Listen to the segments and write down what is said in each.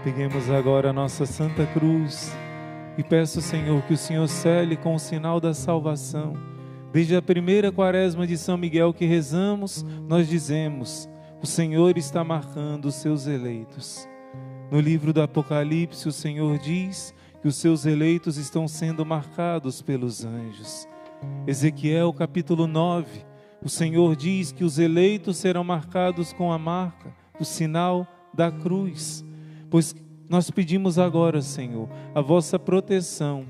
Peguemos agora a nossa Santa Cruz e peço, Senhor, que o Senhor cele com o sinal da salvação. Desde a primeira quaresma de São Miguel que rezamos, nós dizemos: o Senhor está marcando os seus eleitos. No livro do Apocalipse, o Senhor diz que os seus eleitos estão sendo marcados pelos anjos. Ezequiel capítulo 9, o Senhor diz que os eleitos serão marcados com a marca, o sinal da cruz. Pois nós pedimos agora, Senhor, a vossa proteção,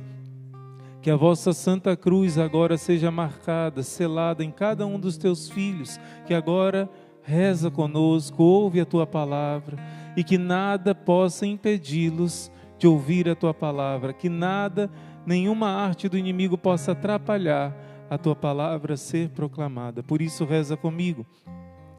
que a vossa Santa Cruz agora seja marcada, selada em cada um dos teus filhos, que agora reza conosco, ouve a tua palavra, e que nada possa impedi-los de ouvir a tua palavra, que nada, nenhuma arte do inimigo possa atrapalhar a tua palavra ser proclamada. Por isso reza comigo: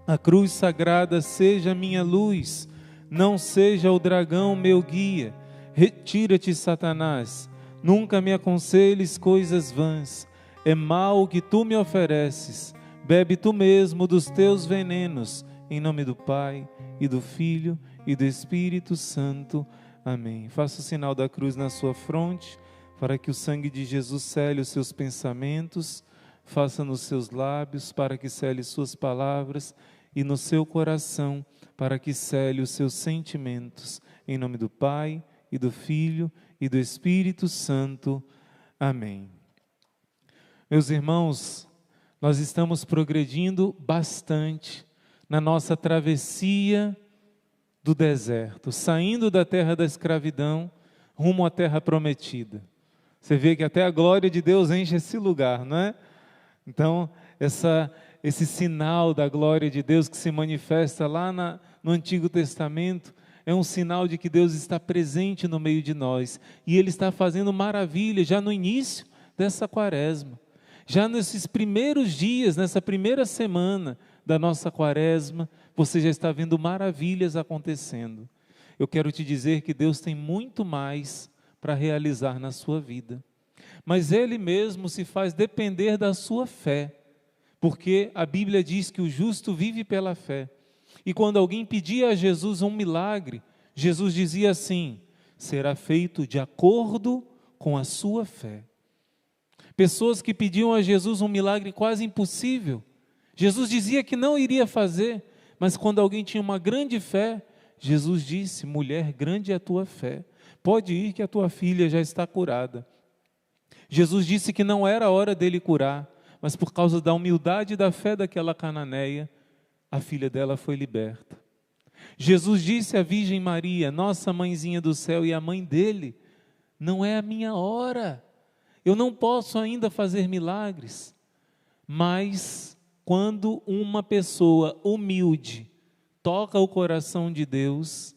a cruz sagrada seja minha luz, não seja o dragão meu guia. Retira-te, Satanás, nunca me aconselhes coisas vãs. É mal o que tu me ofereces, bebe tu mesmo dos teus venenos. Em nome do Pai, e do Filho, e do Espírito Santo. Amém. Faça o sinal da cruz na sua fronte, para que o sangue de Jesus cele os seus pensamentos, faça nos seus lábios, para que cele suas palavras, e no seu coração, para que cele os seus sentimentos. Em nome do Pai, e do Filho, e do Espírito Santo. Amém. Meus irmãos, nós estamos progredindo bastante na nossa travessia do deserto, saindo da terra da escravidão, rumo à terra prometida. Você vê que até a glória de Deus enche esse lugar, não é? Então, esse sinal da glória de Deus que se manifesta lá no Antigo Testamento, é um sinal de que Deus está presente no meio de nós, e Ele está fazendo maravilha já no início dessa quaresma, já nesses primeiros dias, nessa primeira semana da nossa quaresma, você já está vendo maravilhas acontecendo. Eu quero te dizer que Deus tem muito mais para realizar na sua vida, mas Ele mesmo se faz depender da sua fé, porque a Bíblia diz que o justo vive pela fé. E quando alguém pedia a Jesus um milagre, Jesus dizia assim: será feito de acordo com a sua fé. Pessoas que pediam a Jesus um milagre quase impossível, Jesus dizia que não iria fazer, mas quando alguém tinha uma grande fé, Jesus disse: mulher, grande é a tua fé, pode ir que a tua filha já está curada. Jesus disse que não era a hora dele curar, mas por causa da humildade e da fé daquela cananeia, a filha dela foi liberta. Jesus disse à Virgem Maria, nossa mãezinha do céu e a mãe dele: não é a minha hora, eu não posso ainda fazer milagres. Mas quando uma pessoa humilde toca o coração de Deus,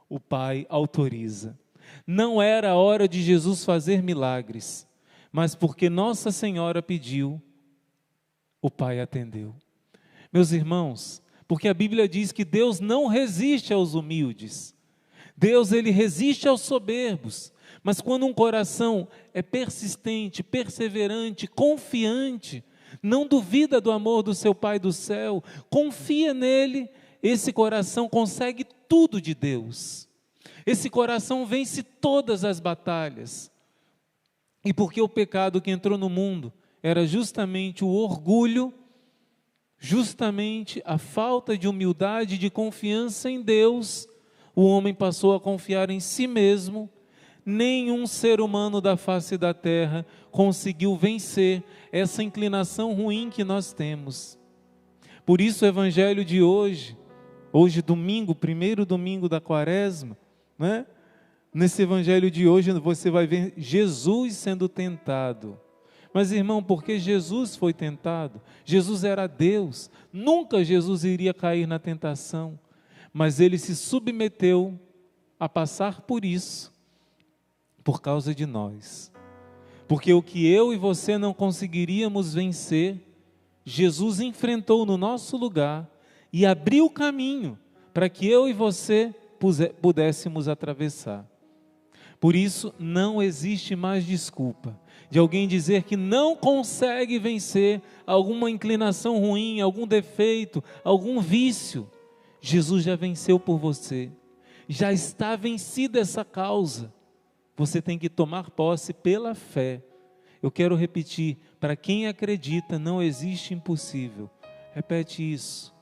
o Pai autoriza. Não era a hora de Jesus fazer milagres, mas porque Nossa Senhora pediu, o Pai atendeu. Meus irmãos, porque a Bíblia diz que Deus não resiste aos humildes. Deus, Ele resiste aos soberbos. Mas quando um coração é persistente, perseverante, confiante, não duvida do amor do seu Pai do céu, confia nele, esse coração consegue tudo de Deus. Esse coração vence todas as batalhas. E porque o pecado que entrou no mundo era justamente o orgulho, justamente a falta de humildade e de confiança em Deus, o homem passou a confiar em si mesmo. Nenhum ser humano da face da terra conseguiu vencer essa inclinação ruim que nós temos. Por isso o evangelho de hoje domingo, primeiro domingo da quaresma, né? Nesse evangelho de hoje você vai ver Jesus sendo tentado. Mas irmão, porque Jesus foi tentado? Jesus era Deus, nunca Jesus iria cair na tentação, mas Ele se submeteu a passar por isso, por causa de nós. Porque o que eu e você não conseguiríamos vencer, Jesus enfrentou no nosso lugar e abriu o caminho para que eu e você pudéssemos atravessar. Por isso não existe mais desculpa de alguém dizer que não consegue vencer alguma inclinação ruim, algum defeito, algum vício. Jesus já venceu por você. Já está vencida essa causa. Você tem que tomar posse pela fé. Eu quero repetir, para quem acredita não existe impossível. Repete isso.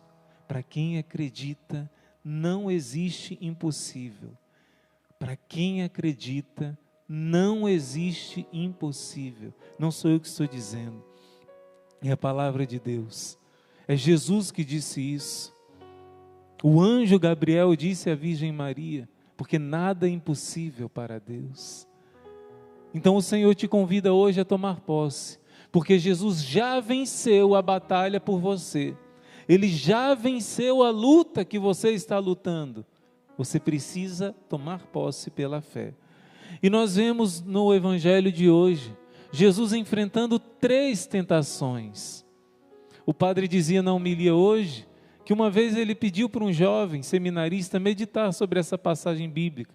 Para quem acredita não existe impossível. Para quem acredita não existe impossível. Não sou eu que estou dizendo. É a palavra de Deus. É Jesus que disse isso. O anjo Gabriel disse à Virgem Maria, porque nada é impossível para Deus. Então o Senhor te convida hoje a tomar posse, porque Jesus já venceu a batalha por você. Ele já venceu a luta que você está lutando. Você precisa tomar posse pela fé. E nós vemos no Evangelho de hoje, Jesus enfrentando 3 tentações. O padre dizia na homilia hoje, que uma vez ele pediu para um jovem seminarista meditar sobre essa passagem bíblica.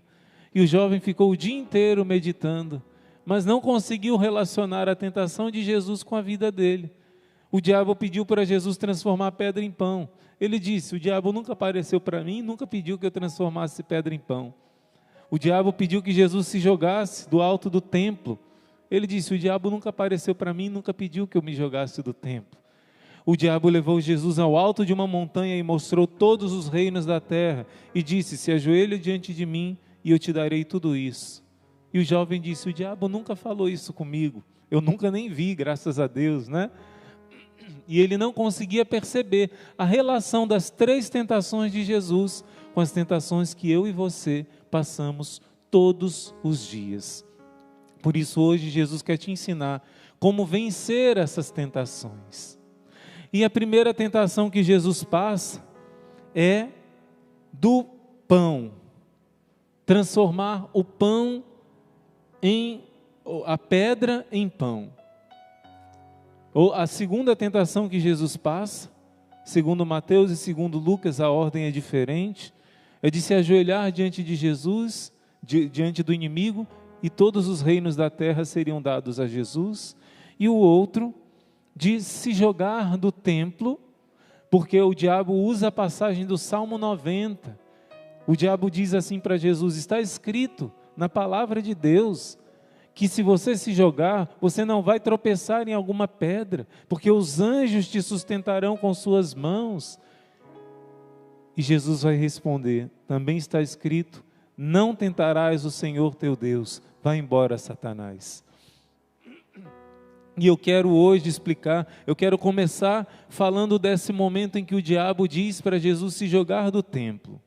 E o jovem ficou o dia inteiro meditando, mas não conseguiu relacionar a tentação de Jesus com a vida dele. O diabo pediu para Jesus transformar a pedra em pão. Ele disse, o diabo nunca apareceu para mim, nunca pediu que eu transformasse pedra em pão. O diabo pediu que Jesus se jogasse do alto do templo. Ele disse, o diabo nunca apareceu para mim, nunca pediu que eu me jogasse do templo. O diabo levou Jesus ao alto de uma montanha e mostrou todos os reinos da terra e disse, se ajoelha diante de mim e eu te darei tudo isso. E o jovem disse, o diabo nunca falou isso comigo, eu nunca nem vi, graças a Deus, né? E ele não conseguia perceber a relação das 3 tentações de Jesus com as tentações que eu e você passamos todos os dias. Por isso hoje Jesus quer te ensinar como vencer essas tentações. E a primeira tentação que Jesus passa é do pão. Transformar o pão a pedra em pão. Ou a segunda tentação que Jesus passa, segundo Mateus e segundo Lucas, a ordem é diferente, é de se ajoelhar diante de Jesus, diante do inimigo, e todos os reinos da terra seriam dados a Jesus. E o outro, de se jogar do templo, porque o diabo usa a passagem do Salmo 90. O diabo diz assim para Jesus, está escrito na palavra de Deus, que se você se jogar, você não vai tropeçar em alguma pedra, porque os anjos te sustentarão com suas mãos. E Jesus vai responder, também está escrito, não tentarás o Senhor teu Deus, vai embora Satanás. E eu quero hoje explicar, eu quero começar falando desse momento em que o diabo diz para Jesus se jogar do templo.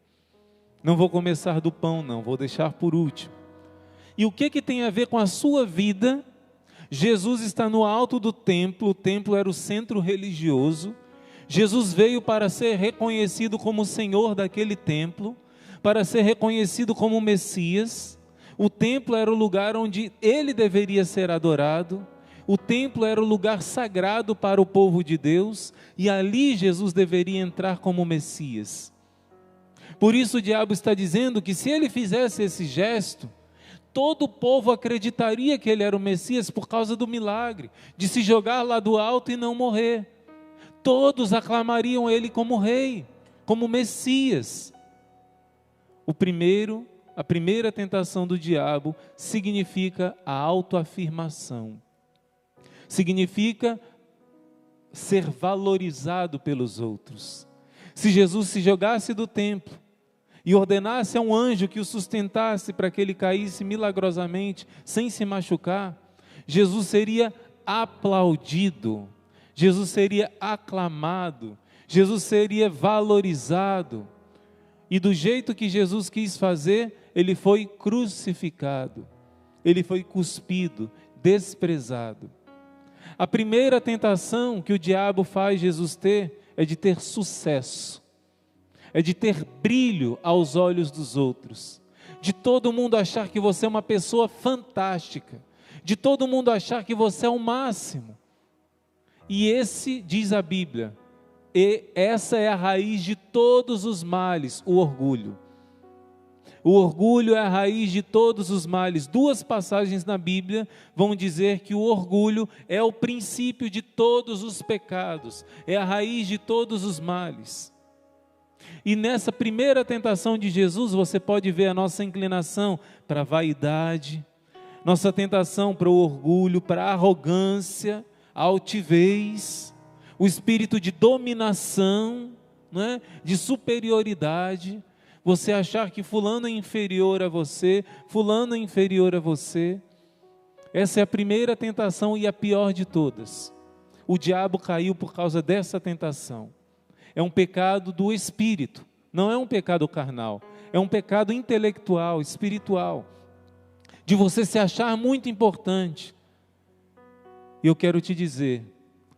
Não vou começar do pão não, vou deixar por último. E o que tem a ver com a sua vida? Jesus está no alto do templo, o templo era o centro religioso. Jesus veio para ser reconhecido como Senhor daquele templo, para ser reconhecido como Messias. O templo era o lugar onde ele deveria ser adorado. O templo era o lugar sagrado para o povo de Deus, e ali Jesus deveria entrar como Messias. Por isso o diabo está dizendo que se ele fizesse esse gesto, todo o povo acreditaria que ele era o Messias por causa do milagre, de se jogar lá do alto e não morrer. Todos aclamariam ele como rei, como Messias. A primeira tentação do diabo significa a autoafirmação. Significa ser valorizado pelos outros. Se Jesus se jogasse do templo e ordenasse a um anjo que o sustentasse para que ele caísse milagrosamente, sem se machucar, Jesus seria aplaudido, Jesus seria aclamado, Jesus seria valorizado. E do jeito que Jesus quis fazer, ele foi crucificado, ele foi cuspido, desprezado. A primeira tentação que o diabo faz Jesus ter é de ter sucesso, é de ter brilho aos olhos dos outros, de todo mundo achar que você é uma pessoa fantástica, de todo mundo achar que você é o máximo. E esse, diz a Bíblia, e essa é a raiz de todos os males, o orgulho. O orgulho é a raiz de todos os males. 2 passagens na Bíblia vão dizer que o orgulho é o princípio de todos os pecados, é a raiz de todos os males. E nessa primeira tentação de Jesus, você pode ver a nossa inclinação para a vaidade, nossa tentação para o orgulho, para a arrogância, a altivez, o espírito de dominação, né? De superioridade, você achar que fulano é inferior a você, fulano é inferior a você. Essa é a primeira tentação e a pior de todas. O diabo caiu por causa dessa tentação. É um pecado do espírito, não é um pecado carnal, é um pecado intelectual, espiritual, de você se achar muito importante. E eu quero te dizer,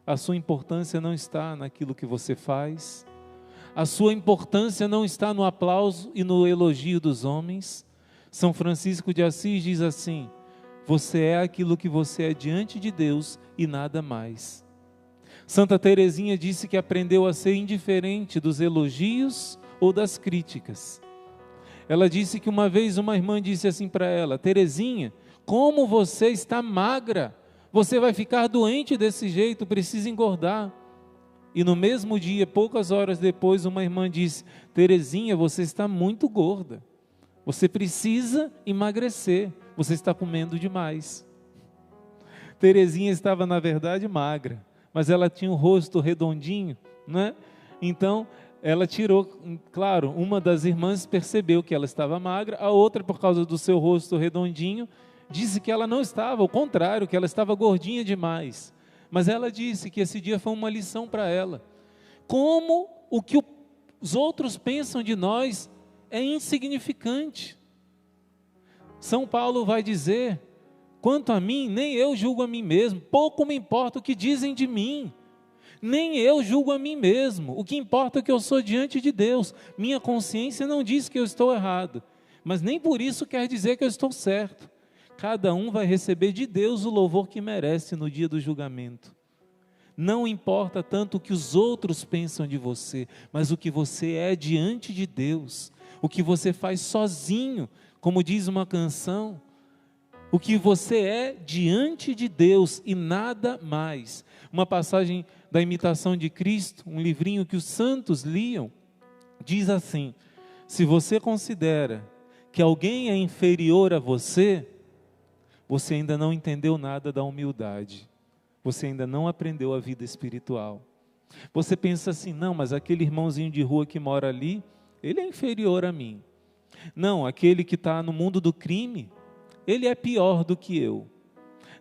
a sua importância não está naquilo que você faz, a sua importância não está no aplauso e no elogio dos homens. São Francisco de Assis diz assim: você é aquilo que você é diante de Deus e nada mais. Santa Teresinha disse que aprendeu a ser indiferente dos elogios ou das críticas. Ela disse que uma vez uma irmã disse assim para ela: Teresinha, como você está magra, você vai ficar doente desse jeito, precisa engordar. E no mesmo dia, poucas horas depois, uma irmã disse: Teresinha, você está muito gorda, você precisa emagrecer, você está comendo demais. Teresinha estava na verdade magra, mas ela tinha um rosto redondinho, né? Então ela tirou, claro, uma das irmãs percebeu que ela estava magra, a outra, por causa do seu rosto redondinho, disse que ela não estava, ao contrário, que ela estava gordinha demais. Mas ela disse que esse dia foi uma lição para ela. Como o que os outros pensam de nós é insignificante. São Paulo vai dizer: quanto a mim, nem eu julgo a mim mesmo, pouco me importa o que dizem de mim, nem eu julgo a mim mesmo, o que importa é que eu sou diante de Deus, minha consciência não diz que eu estou errado, mas nem por isso quer dizer que eu estou certo. Cada um vai receber de Deus o louvor que merece no dia do julgamento. Não importa tanto o que os outros pensam de você, mas o que você é diante de Deus, o que você faz sozinho, como diz uma canção, o que você é diante de Deus e nada mais. Uma passagem da Imitação de Cristo, um livrinho que os santos liam, diz assim: se você considera que alguém é inferior a você, você ainda não entendeu nada da humildade, você ainda não aprendeu a vida espiritual. Você pensa assim: não, mas aquele irmãozinho de rua que mora ali, ele é inferior a mim. Não, aquele que está no mundo do crime, ele é pior do que eu.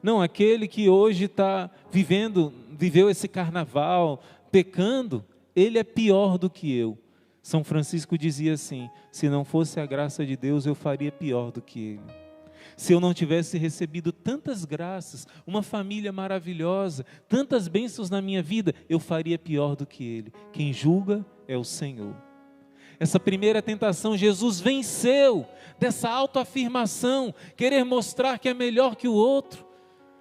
Não, aquele que hoje está viveu esse carnaval, pecando, ele é pior do que eu. São Francisco dizia assim: se não fosse a graça de Deus, eu faria pior do que ele. Se eu não tivesse recebido tantas graças, uma família maravilhosa, tantas bênçãos na minha vida, eu faria pior do que ele. Quem julga é o Senhor. Essa primeira tentação Jesus venceu, dessa autoafirmação, querer mostrar que é melhor que o outro.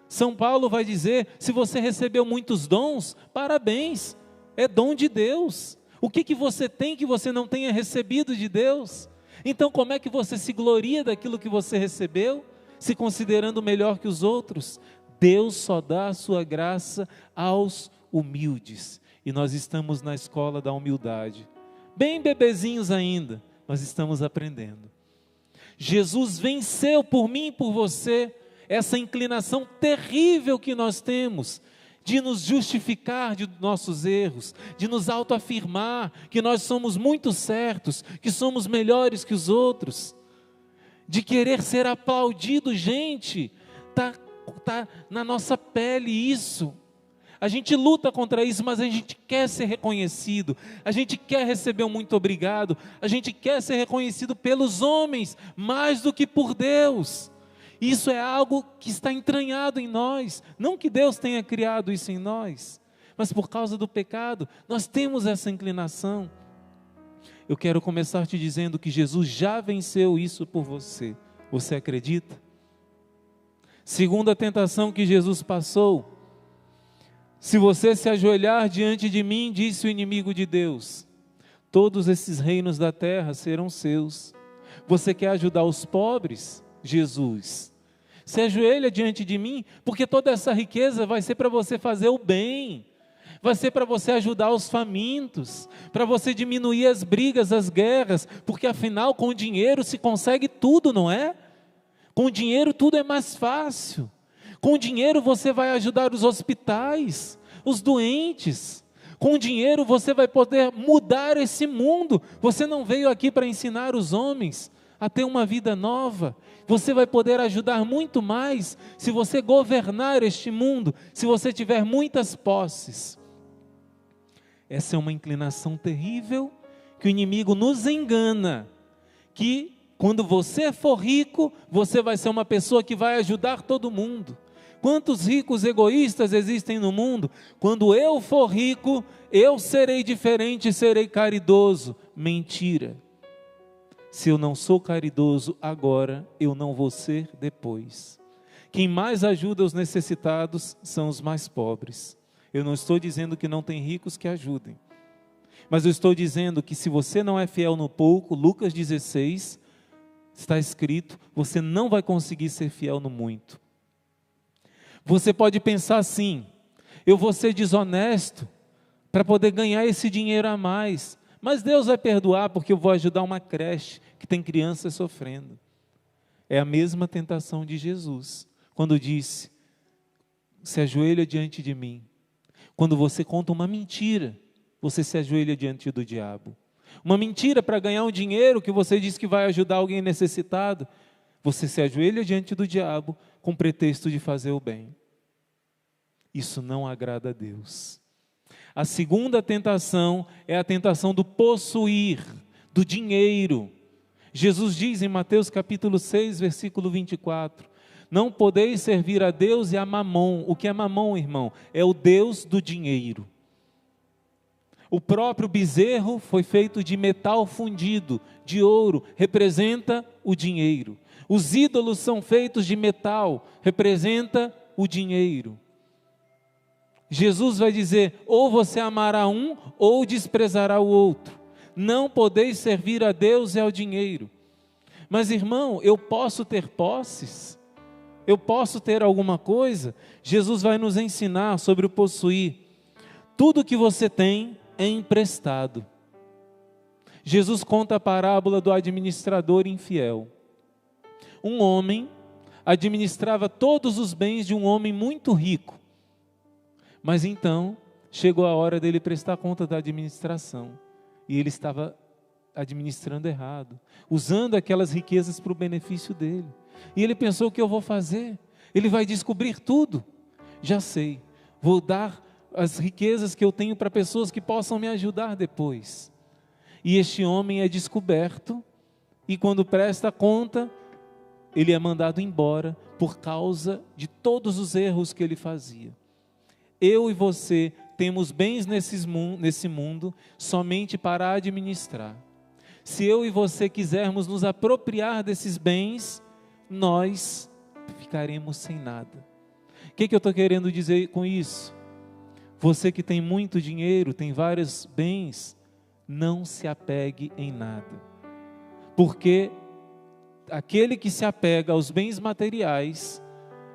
São Paulo vai dizer: se você recebeu muitos dons, parabéns, é dom de Deus. O que você tem que você não tenha recebido de Deus? Então como é que você se gloria daquilo que você recebeu, se considerando melhor que os outros? Deus só dá a sua graça aos humildes, e nós estamos na escola da humildade, bem bebezinhos ainda, mas estamos aprendendo. Jesus venceu por mim e por você essa inclinação terrível que nós temos de nos justificar de nossos erros, de nos autoafirmar que nós somos muito certos, que somos melhores que os outros, de querer ser aplaudido. Gente, tá na nossa pele isso. A gente luta contra isso, mas a gente quer ser reconhecido, a gente quer receber um muito obrigado, a gente quer ser reconhecido pelos homens mais do que por Deus. Isso é algo que está entranhado em nós, não que Deus tenha criado isso em nós, mas por causa do pecado, nós temos essa inclinação. Eu quero começar te dizendo que Jesus já venceu isso por você. Você acredita? Segunda tentação que Jesus passou: se você se ajoelhar diante de mim, disse o inimigo de Deus, todos esses reinos da terra serão seus. Você quer ajudar os pobres? Jesus, se ajoelha diante de mim, porque toda essa riqueza vai ser para você fazer o bem, vai ser para você ajudar os famintos, para você diminuir as brigas, as guerras, porque afinal com dinheiro se consegue tudo, não é? Com dinheiro tudo é mais fácil. Com dinheiro você vai ajudar os hospitais, os doentes. Com dinheiro você vai poder mudar esse mundo. Você não veio aqui para ensinar os homens a ter uma vida nova. Você vai poder ajudar muito mais se você governar este mundo, se você tiver muitas posses. Essa é uma inclinação terrível que o inimigo nos engana, que quando você for rico, você vai ser uma pessoa que vai ajudar todo mundo. Quantos ricos egoístas existem no mundo? Quando eu for rico, eu serei diferente, serei caridoso. Mentira. Se eu não sou caridoso agora, eu não vou ser depois. Quem mais ajuda os necessitados são os mais pobres. Eu não estou dizendo que não tem ricos que ajudem. Mas eu estou dizendo que se você não é fiel no pouco, Lucas 16, está escrito, você não vai conseguir ser fiel no muito. Você pode pensar assim, eu vou ser desonesto para poder ganhar esse dinheiro a mais. Mas Deus vai perdoar porque eu vou ajudar uma creche que tem crianças sofrendo. É a mesma tentação de Jesus, quando disse, se ajoelha diante de mim. Quando você conta uma mentira, você se ajoelha diante do diabo. Uma mentira para ganhar um dinheiro que você diz que vai ajudar alguém necessitado, você se ajoelha diante do diabo com pretexto de fazer o bem. Isso não agrada a Deus. A segunda tentação é a tentação do possuir, do dinheiro. Jesus diz em Mateus capítulo 6, versículo 24, não podeis servir a Deus e a Mamon. O que é Mamon, irmão? É o Deus do dinheiro. O próprio bezerro foi feito de metal fundido, de ouro, representa o dinheiro. Os ídolos são feitos de metal, representa o dinheiro. Jesus vai dizer, ou você amará um, ou desprezará o outro. Não podeis servir a Deus e ao dinheiro. Mas irmão, eu posso ter posses? Eu posso ter alguma coisa? Jesus vai nos ensinar sobre o possuir. Tudo que você tem é emprestado. Jesus conta a parábola do administrador infiel. Um homem administrava todos os bens de um homem muito rico. Mas então, chegou a hora dele prestar conta da administração. E ele estava administrando errado, usando aquelas riquezas para o benefício dele. E ele pensou, o que eu vou fazer? Ele vai descobrir tudo. Já sei, vou dar as riquezas que eu tenho para pessoas que possam me ajudar depois. E este homem é descoberto, e quando presta conta, ele é mandado embora por causa de todos os erros que ele fazia. Eu e você temos bens nesse mundo somente para administrar. Se eu e você quisermos nos apropriar desses bens, nós ficaremos sem nada. O que eu estou querendo dizer com isso? Você que tem muito dinheiro, tem vários bens, não se apegue em nada. Porque aquele que se apega aos bens materiais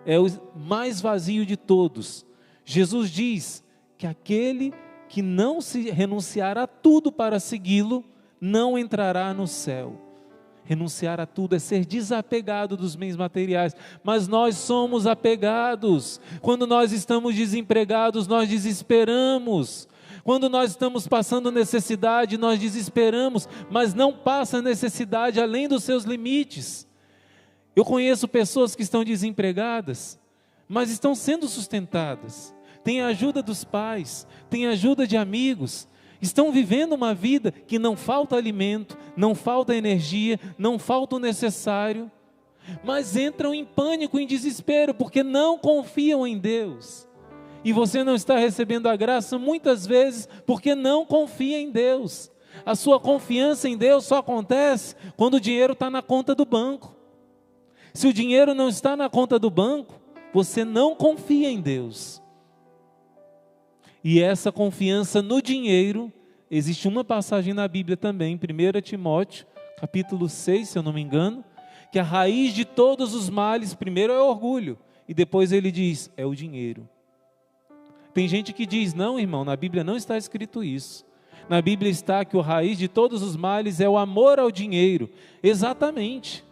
é o mais vazio de todos. Jesus diz que aquele que não se renunciar a tudo para segui-lo, não entrará no céu. Renunciar a tudo é ser desapegado dos bens materiais, mas nós somos apegados. Quando nós estamos desempregados, nós desesperamos. Quando nós estamos passando necessidade, nós desesperamos, mas não passa necessidade além dos seus limites. Eu conheço pessoas que estão desempregadas, mas estão sendo sustentadas. Tem a ajuda dos pais, tem a ajuda de amigos, estão vivendo uma vida que não falta alimento, não falta energia, não falta o necessário, mas entram em pânico, em desespero, porque não confiam em Deus. E você não está recebendo a graça muitas vezes porque não confia em Deus. A sua confiança em Deus só acontece quando o dinheiro está na conta do banco. Se o dinheiro não está na conta do banco, você não confia em Deus. E essa confiança no dinheiro, existe uma passagem na Bíblia também, 1 Timóteo, capítulo 6, se eu não me engano, que a raiz de todos os males, primeiro é o orgulho, e depois ele diz, é o dinheiro. Tem gente que diz, não, irmão, na Bíblia não está escrito isso. Na Bíblia está que a raiz de todos os males é o amor ao dinheiro. Exatamente.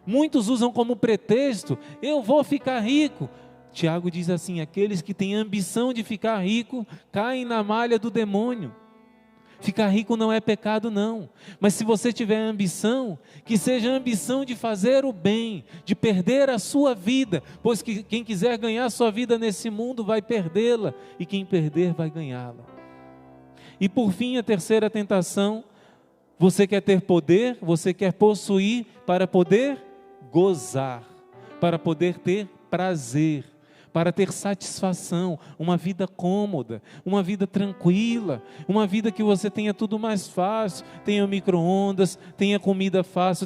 Muitos usam como pretexto, eu vou ficar rico. Tiago diz assim, aqueles que têm ambição de ficar rico, caem na malha do demônio. Ficar rico não é pecado não, mas se você tiver ambição, que seja a ambição de fazer o bem, de perder a sua vida, pois que quem quiser ganhar a sua vida nesse mundo vai perdê-la, e quem perder vai ganhá-la. E por fim, a terceira tentação, você quer ter poder, você quer possuir para poder gozar, para poder ter prazer, para ter satisfação, uma vida cômoda, uma vida tranquila, uma vida que você tenha tudo mais fácil, tenha micro-ondas, tenha comida fácil,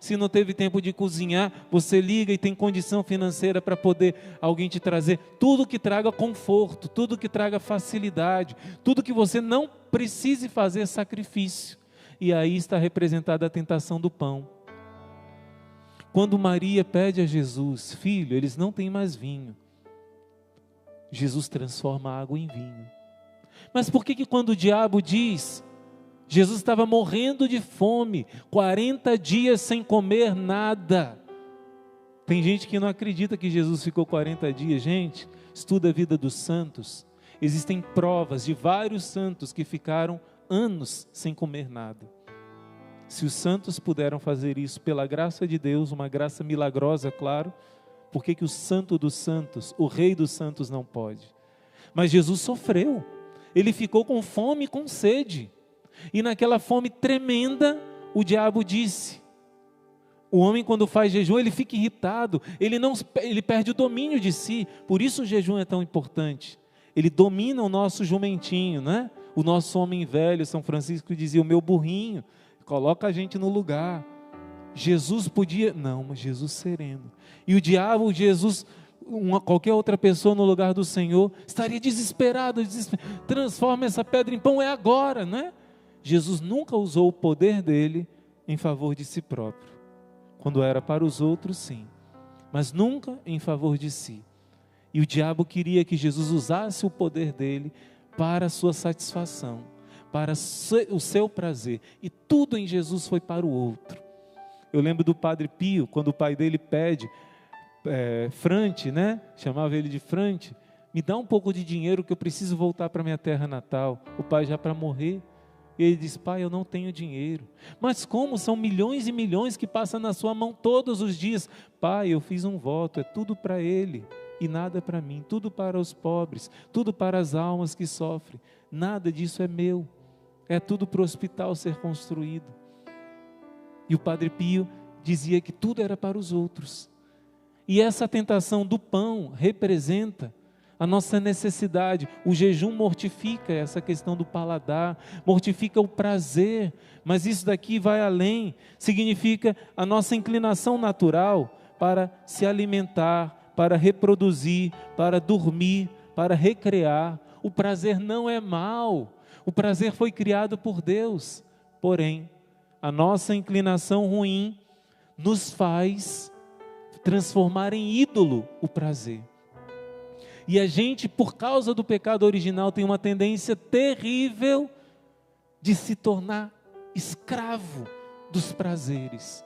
se não teve tempo de cozinhar, você liga e tem condição financeira para poder alguém te trazer, tudo que traga conforto, tudo que traga facilidade, tudo que você não precise fazer sacrifício. E aí está representada a tentação do pão. Quando Maria pede a Jesus, filho, eles não têm mais vinho. Jesus transforma a água em vinho. Mas por que quando o diabo diz, Jesus estava morrendo de fome, 40 dias sem comer nada. Tem gente que não acredita que Jesus ficou 40 dias. Gente, estuda a vida dos santos. Existem provas de vários santos que ficaram anos sem comer nada. Se os santos puderam fazer isso pela graça de Deus, uma graça milagrosa, claro, por que o santo dos santos, o rei dos santos não pode? Mas Jesus sofreu, ele ficou com fome e com sede, e naquela fome tremenda, o diabo disse, o homem quando faz jejum, ele fica irritado, ele perde o domínio de si, por isso o jejum é tão importante, ele domina o nosso jumentinho, né? O nosso homem velho, São Francisco dizia, o meu burrinho, coloca a gente no lugar. Jesus podia, não, mas Jesus sereno. E o diabo, Jesus, qualquer outra pessoa no lugar do Senhor, estaria desesperado, transforma essa pedra em pão, é agora, né? Jesus nunca usou o poder dele em favor de si próprio. Quando era para os outros, sim, mas nunca em favor de si. E o diabo queria que Jesus usasse o poder dele para a sua satisfação, para o seu prazer, e tudo em Jesus foi para o outro. Eu lembro do Padre Pio, quando o pai dele pede, Frante, né? Chamava ele de Frante, me dá um pouco de dinheiro que eu preciso voltar para minha terra natal. O pai já para morrer, e ele diz, pai, eu não tenho dinheiro. Mas como? São milhões e milhões que passam na sua mão todos os dias. Pai, eu fiz um voto, é tudo para ele e nada para mim, tudo para os pobres, tudo para as almas que sofrem. Nada disso é meu, é tudo para o hospital ser construído. E o Padre Pio dizia que tudo era para os outros. E essa tentação do pão representa a nossa necessidade. O jejum mortifica essa questão do paladar, mortifica o prazer, mas isso daqui vai além, significa a nossa inclinação natural para se alimentar, para reproduzir, para dormir, para recrear. O prazer não é mal, o prazer foi criado por Deus, porém, a nossa inclinação ruim nos faz transformar em ídolo o prazer. E a gente, por causa do pecado original, tem uma tendência terrível de se tornar escravo dos prazeres,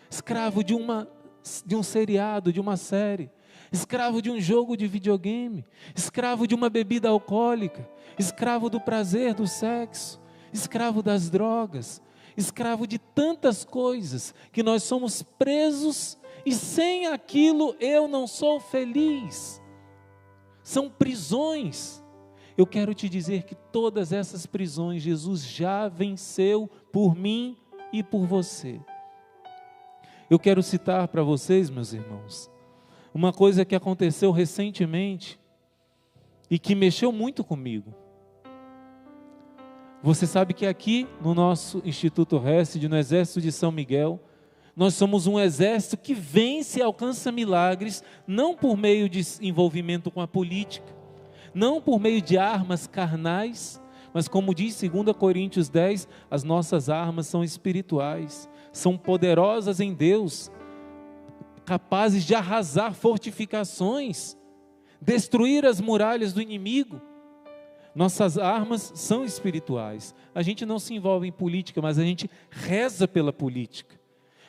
escravo de um seriado, de uma série, escravo de um jogo de videogame, escravo de uma bebida alcoólica, escravo do prazer do sexo, escravo das drogas, escravo de tantas coisas que nós somos presos e sem aquilo eu não sou feliz. São prisões. Eu quero te dizer que todas essas prisões Jesus já venceu por mim e por você. Eu quero citar para vocês, meus irmãos, uma coisa que aconteceu recentemente e que mexeu muito comigo. Você sabe que aqui no nosso Instituto Hesed, no Exército de São Miguel, nós somos um exército que vence e alcança milagres, não por meio de envolvimento com a política, não por meio de armas carnais, mas como diz 2 Coríntios 10, as nossas armas são espirituais, são poderosas em Deus, capazes de arrasar fortificações. destruir as muralhas do inimigo. Nossas armas são espirituais. A gente não se envolve em política, mas a gente reza pela política.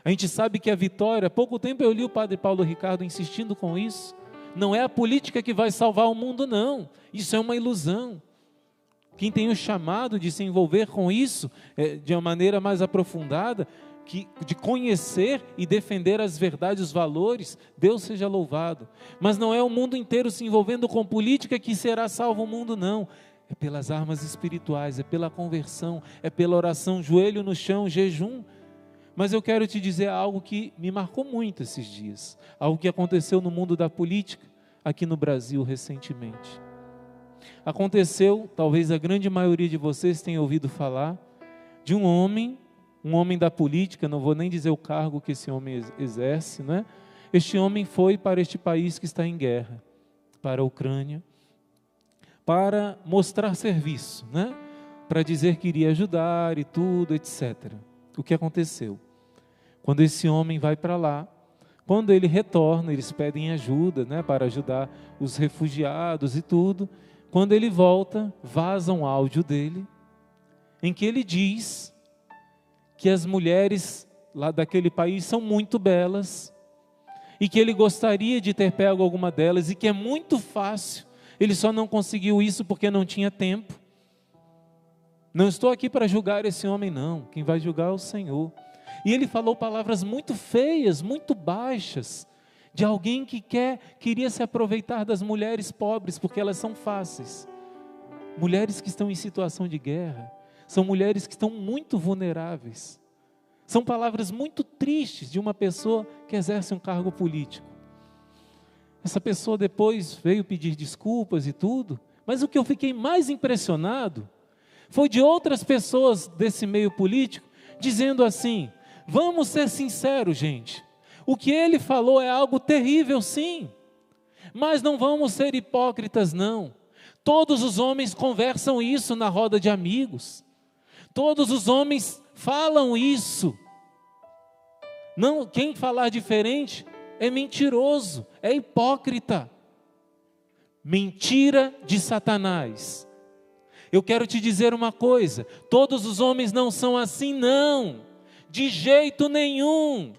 A gente sabe que a vitória, há pouco tempo eu li o padre Paulo Ricardo insistindo com isso, não é a política que vai salvar o mundo, não. Isso é uma ilusão. Quem tem o chamado de se envolver com isso, de uma maneira mais aprofundada, de conhecer e defender as verdades, os valores, Deus seja louvado. Mas não é o mundo inteiro se envolvendo com política que será salvo o mundo, não. É pelas armas espirituais, é pela conversão, é pela oração, joelho no chão, jejum. Mas eu quero te dizer algo que me marcou muito esses dias, algo que aconteceu no mundo da política, aqui no Brasil recentemente. Aconteceu, talvez a grande maioria de vocês tenha ouvido falar, de um homem da política, não vou nem dizer o cargo que esse homem exerce, né? Este homem foi para este país que está em guerra, para a Ucrânia, para mostrar serviço, né? Para dizer que iria ajudar e tudo, etc. O que aconteceu? Quando esse homem vai para lá, quando ele retorna, eles pedem ajuda, né, para ajudar os refugiados e tudo. Quando ele volta, vaza um áudio dele, em que ele diz que as mulheres lá daquele país são muito belas, e que ele gostaria de ter pego alguma delas, e que é muito fácil, ele só não conseguiu isso porque não tinha tempo. Não estou aqui para julgar esse homem, não. Quem vai julgar é o Senhor. E ele falou palavras muito feias, muito baixas, de alguém que queria se aproveitar das mulheres pobres, porque elas são fáceis. Mulheres que estão em situação de guerra, são mulheres que estão muito vulneráveis. São palavras muito tristes de uma pessoa que exerce um cargo político. Essa pessoa depois veio pedir desculpas e tudo, mas o que eu fiquei mais impressionado foi de outras pessoas desse meio político, dizendo assim: vamos ser sinceros, gente, o que ele falou é algo terrível, sim, mas não vamos ser hipócritas, não. Todos os homens conversam isso na roda de amigos, todos os homens falam isso. Não, quem falar diferente é mentiroso, é hipócrita. Mentira de Satanás. Eu quero te dizer uma coisa: todos os homens não são assim, não, de jeito nenhum.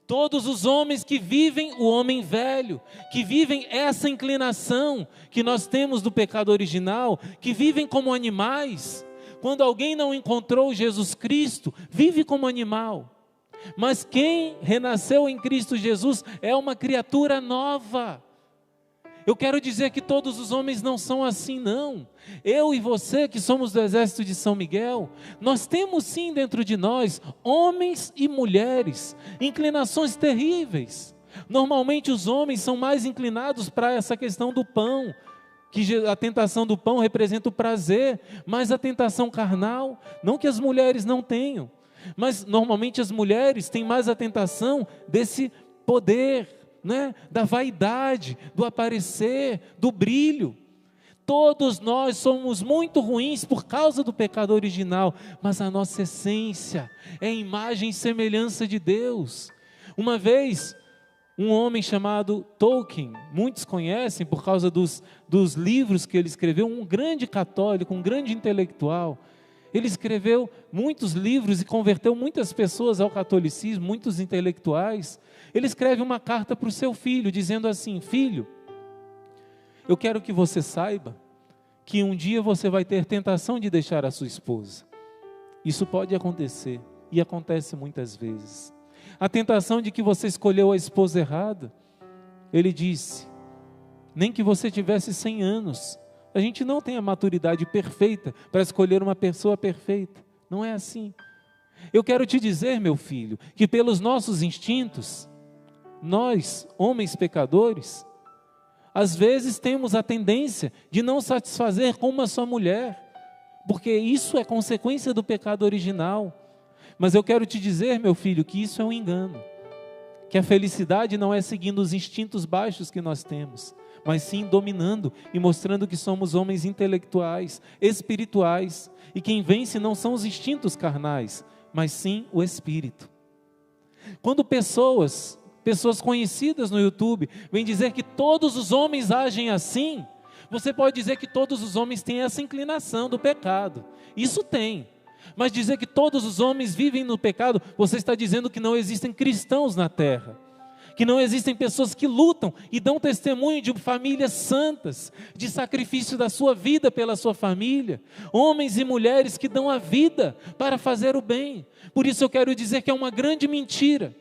Todos os homens que vivem o homem velho, que vivem essa inclinação que nós temos do pecado original, que vivem como animais. Quando alguém não encontrou Jesus Cristo, vive como animal. Mas quem renasceu em Cristo Jesus é uma criatura nova. Eu quero dizer que todos os homens não são assim, não. Eu e você, que somos do exército de São Miguel, nós temos sim dentro de nós, homens e mulheres, inclinações terríveis. Normalmente os homens são mais inclinados para essa questão do pão, que a tentação do pão representa o prazer, mas a tentação carnal, não que as mulheres não tenham, mas normalmente as mulheres têm mais a tentação desse poder, né? Da vaidade, do aparecer, do brilho. Todos nós somos muito ruins por causa do pecado original, mas a nossa essência é imagem e semelhança de Deus. Uma vez, um homem chamado Tolkien, muitos conhecem por causa dos livros que ele escreveu, um grande católico, um grande intelectual. Ele escreveu muitos livros e converteu muitas pessoas ao catolicismo, muitos intelectuais. Ele escreve uma carta para o seu filho, dizendo assim: filho, eu quero que você saiba que um dia você vai ter tentação de deixar a sua esposa. Isso pode acontecer, e acontece muitas vezes. A tentação de que você escolheu a esposa errada. Ele disse: nem que você tivesse 100 anos, a gente não tem a maturidade perfeita para escolher uma pessoa perfeita. Não é assim. Eu quero te dizer, meu filho, que pelos nossos instintos, nós, homens pecadores, às vezes temos a tendência de não satisfazer com uma só mulher, porque isso é consequência do pecado original. Mas eu quero te dizer, meu filho, que isso é um engano, que a felicidade não é seguindo os instintos baixos que nós temos, mas sim dominando e mostrando que somos homens intelectuais, espirituais, e quem vence não são os instintos carnais, mas sim o espírito. Quando pessoas pessoas conhecidas no YouTube, vêm dizer que todos os homens agem assim, você pode dizer que todos os homens têm essa inclinação do pecado. Isso tem. Mas dizer que todos os homens vivem no pecado, você está dizendo que não existem cristãos na terra. Que não existem pessoas que lutam e dão testemunho de famílias santas, de sacrifício da sua vida pela sua família. Homens e mulheres que dão a vida para fazer o bem. Por isso eu quero dizer que é uma grande mentira.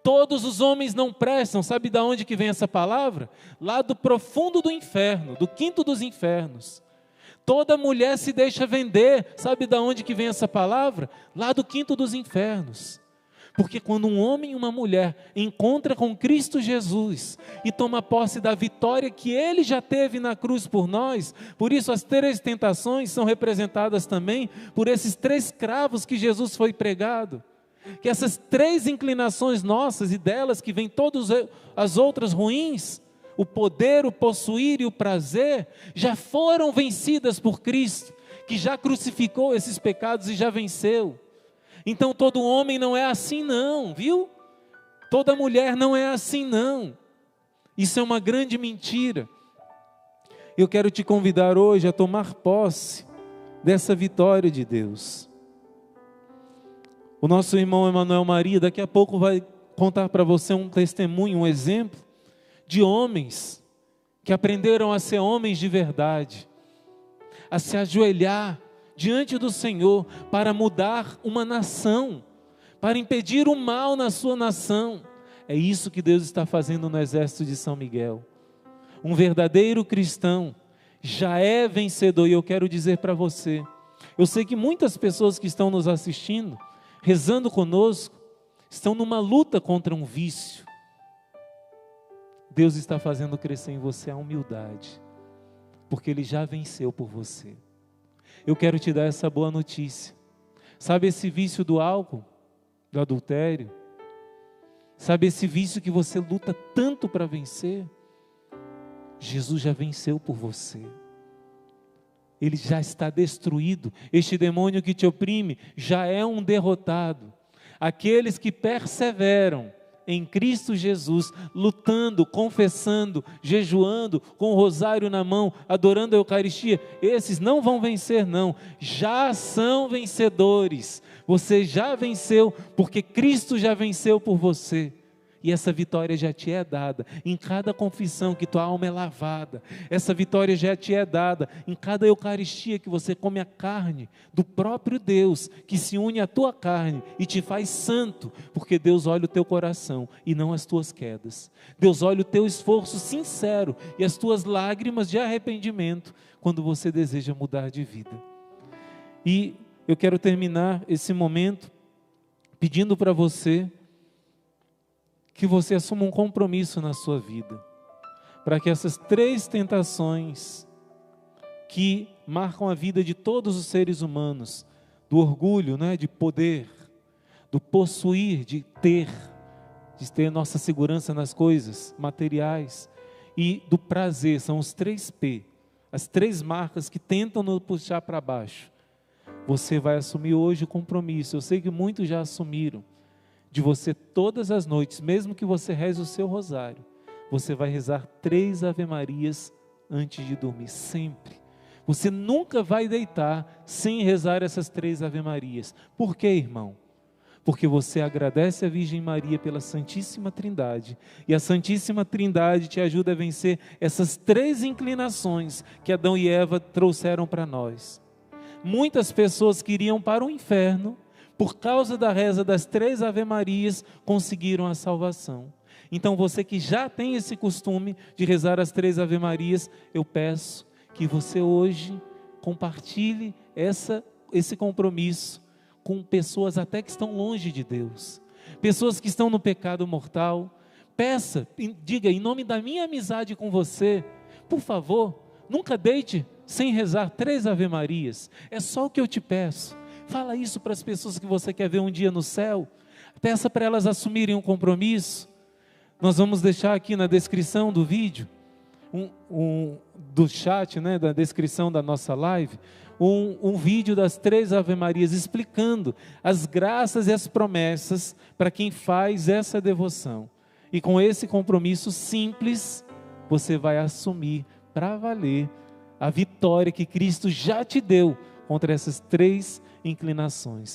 Todos os homens não prestam. Sabe de onde que vem essa palavra? Lá do profundo do inferno, do quinto dos infernos. Toda mulher se deixa vender. Sabe de onde que vem essa palavra? Lá do quinto dos infernos. Porque quando um homem e uma mulher encontram com Cristo Jesus e toma posse da vitória que Ele já teve na cruz por nós, por isso as 3 tentações são representadas também por esses 3 cravos que Jesus foi pregado. Que essas 3 inclinações nossas e delas que vêm todas as outras ruins, o poder, o possuir e o prazer, já foram vencidas por Cristo, que já crucificou esses pecados e já venceu. Então todo homem não é assim não, viu? Toda mulher não é assim não. Isso é uma grande mentira. Eu quero te convidar hoje a tomar posse dessa vitória de Deus. O nosso irmão Emanuel Maria daqui a pouco vai contar para você um testemunho, um exemplo de homens que aprenderam a ser homens de verdade, a se ajoelhar diante do Senhor para mudar uma nação, para impedir o mal na sua nação. É isso que Deus está fazendo no exército de São Miguel. Um verdadeiro cristão já é vencedor. E eu quero dizer para você, eu sei que muitas pessoas que estão nos assistindo, rezando conosco, estão numa luta contra um vício. Deus está fazendo crescer em você a humildade, porque Ele já venceu por você. Eu quero te dar essa boa notícia. Sabe esse vício do álcool, do adultério? Sabe esse vício que você luta tanto para vencer? Jesus já venceu por você. Ele já está destruído. Este demônio que te oprime já é um derrotado. Aqueles que perseveram em Cristo Jesus, lutando, confessando, jejuando, com o rosário na mão, adorando a Eucaristia, esses não vão vencer não, já são vencedores. Você já venceu, porque Cristo já venceu por você. E essa vitória já te é dada em cada confissão que tua alma é lavada. Essa vitória já te é dada em cada Eucaristia que você come a carne do próprio Deus, que se une à tua carne e te faz santo, porque Deus olha o teu coração e não as tuas quedas. Deus olha o teu esforço sincero e as tuas lágrimas de arrependimento quando você deseja mudar de vida. E eu quero terminar esse momento pedindo para você que você assuma um compromisso na sua vida, para que essas 3 tentações que marcam a vida de todos os seres humanos, do orgulho, né, de poder, do possuir, de ter nossa segurança nas coisas materiais, e do prazer, são os 3 P, as 3 marcas que tentam nos puxar para baixo. Você vai assumir hoje o compromisso, eu sei que muitos já assumiram, de você todas as noites, mesmo que você reze o seu rosário, você vai rezar 3 Ave-Marias antes de dormir, sempre. Você nunca vai deitar sem rezar essas 3 Ave-Marias. Por quê, irmão? Porque você agradece a Virgem Maria pela Santíssima Trindade, e a Santíssima Trindade te ajuda a vencer essas 3 inclinações que Adão e Eva trouxeram para nós. Muitas pessoas que iriam para o inferno, por causa da reza das 3 Ave-Marias, conseguiram a salvação. Então você que já tem esse costume de rezar as 3 Ave-Marias, eu peço que você hoje compartilhe esse compromisso com pessoas até que estão longe de Deus. Pessoas que estão no pecado mortal. Peça, diga, em nome da minha amizade com você, por favor, nunca deite sem rezar 3 Ave-Marias. É só o que eu te peço. Fala isso para as pessoas que você quer ver um dia no céu. Peça para elas assumirem um compromisso. Nós vamos deixar aqui na descrição do vídeo, do chat, né, da descrição da nossa live, um vídeo das 3 Ave-Marias explicando as graças e as promessas para quem faz essa devoção. E com esse compromisso simples, você vai assumir para valer a vitória que Cristo já te deu contra essas 3 inclinações.